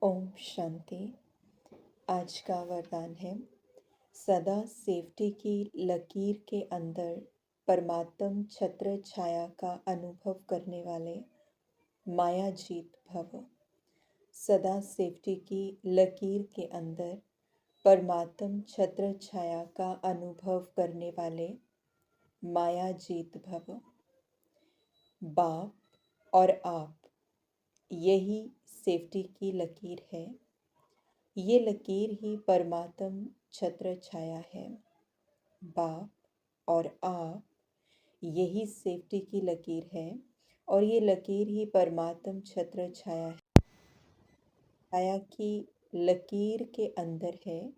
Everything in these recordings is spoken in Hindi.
ओम शांति। आज का वरदान है, सदा सेफ्टी की लकीर के अंदर परमात्म छत्र छाया का अनुभव करने वाले माया जीत भव। सदा सेफ्टी की लकीर के अंदर परमात्म छत्र छाया का अनुभव करने वाले माया जीत भव। बाप और आप, यही सेफ्टी की लकीर है। ये लकीर ही परमात्म छत्र छाया है। बाप और आप, यही सेफ्टी की लकीर है और ये लकीर ही परमात्म छत्र छाया है। छाया की लकीर के अंदर है,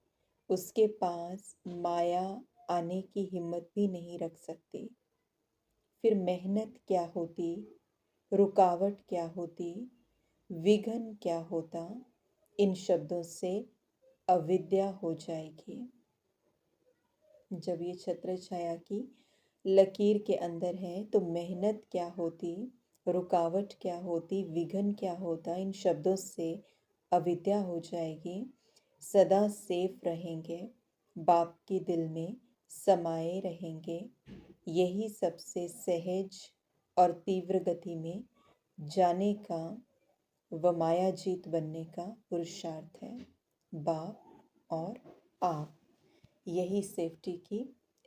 उसके पास माया आने की हिम्मत भी नहीं रख सकती। फिर मेहनत क्या होती, रुकावट क्या होती, विघ्न क्या होता, इन शब्दों से अविद्या हो जाएगी। जब ये छत्र छाया की लकीर के अंदर है तो मेहनत क्या होती, रुकावट क्या होती, विघ्न क्या होता, इन शब्दों से अविद्या हो जाएगी। सदा सेफ रहेंगे, बाप के दिल में समाये रहेंगे। यही सबसे सहज और तीव्र गति में जाने का व माया जीत बनने का पुरुषार्थ है। बाप और आप, यही सेफ्टी की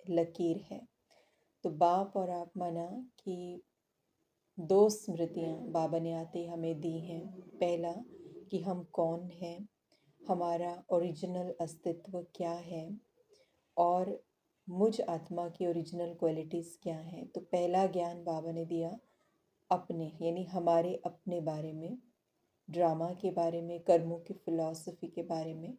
लकीर है। तो बाप और आप माना कि दो स्मृतियाँ बाबा ने आते हमें दी हैं। पहला कि हम कौन हैं, हमारा ओरिजिनल अस्तित्व क्या है और मुझ आत्मा की ओरिजिनल क्वालिटीज़ क्या हैं। तो पहला ज्ञान बाबा ने दिया अपने, यानी हमारे अपने बारे में, ड्रामा के बारे में, कर्मों की फिलॉसफी के बारे में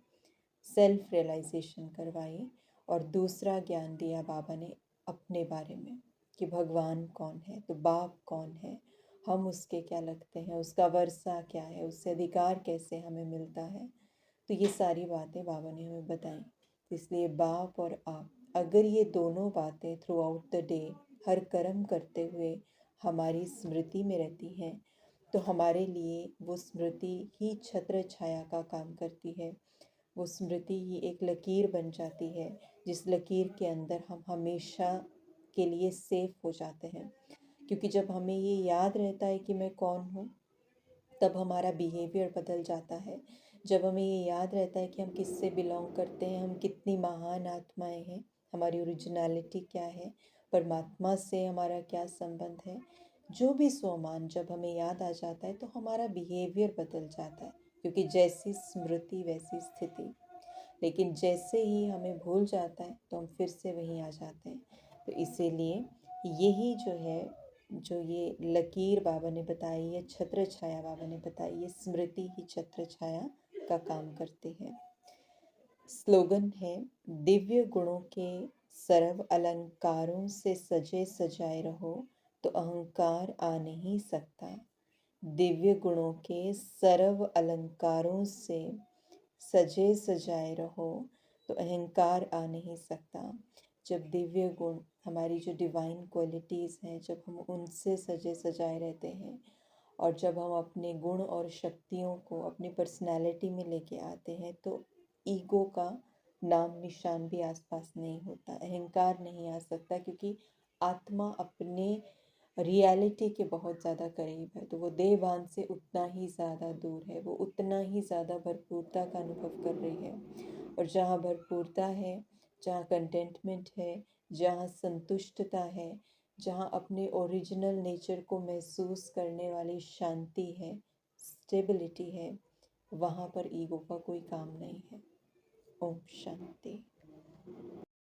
सेल्फ रियलाइजेशन करवाई। और दूसरा ज्ञान दिया बाबा ने अपने बारे में कि भगवान कौन है, तो बाप कौन है, हम उसके क्या लगते हैं, उसका वर्षा क्या है, उससे अधिकार कैसे हमें मिलता है। तो ये सारी बातें बाबा ने हमें बताई। इसलिए बाप और आप, अगर ये दोनों बातें थ्रू आउट द डे हर कर्म करते हुए हमारी स्मृति में रहती हैं तो हमारे लिए वो स्मृति ही छत्र छाया का काम करती है। वो स्मृति ही एक लकीर बन जाती है, जिस लकीर के अंदर हम हमेशा के लिए सेफ हो जाते हैं। क्योंकि जब हमें ये याद रहता है कि मैं कौन हूँ, तब हमारा बिहेवियर बदल जाता है। जब हमें ये याद रहता है कि हम किससे बिलोंग करते हैं, हम कितनी महान आत्माएं हैं, हमारी ओरिजिनलिटी क्या है, परमात्मा से हमारा क्या संबंध है, जो भी स्वमान जब हमें याद आ जाता है तो हमारा बिहेवियर बदल जाता है। क्योंकि जैसी स्मृति वैसी स्थिति। लेकिन जैसे ही हमें भूल जाता है तो हम फिर से वहीं आ जाते हैं। तो इसीलिए यही जो है, जो ये लकीर बाबा ने बताई, ये छत्र छाया बाबा ने बताई, ये स्मृति ही छत्र छाया का काम करती है। स्लोगन है, दिव्य गुणों के सर्व अलंकारों से सजे सजाए रहो तो अहंकार आ नहीं सकता। दिव्य गुणों के सर्व अलंकारों से सजे सजाए रहो तो अहंकार आ नहीं सकता। जब दिव्य गुण, हमारी जो डिवाइन क्वालिटीज़ हैं, जब हम उनसे सजे सजाए रहते हैं और जब हम अपने गुण और शक्तियों को अपनी पर्सनैलिटी में लेके आते हैं तो ईगो का नाम निशान भी आसपास नहीं होता, अहंकार नहीं आ सकता। क्योंकि आत्मा अपने रियलिटी के बहुत ज़्यादा करीब है, तो वो देहभान से उतना ही ज़्यादा दूर है, वो उतना ही ज़्यादा भरपूरता का अनुभव कर रही है। और जहाँ भरपूरता है, जहाँ कंटेंटमेंट है, जहाँ संतुष्टता है, जहाँ अपने ओरिजिनल नेचर को महसूस करने वाली शांति है, स्टेबिलिटी है, वहाँ पर ईगो का कोई काम नहीं है। ओम शांति।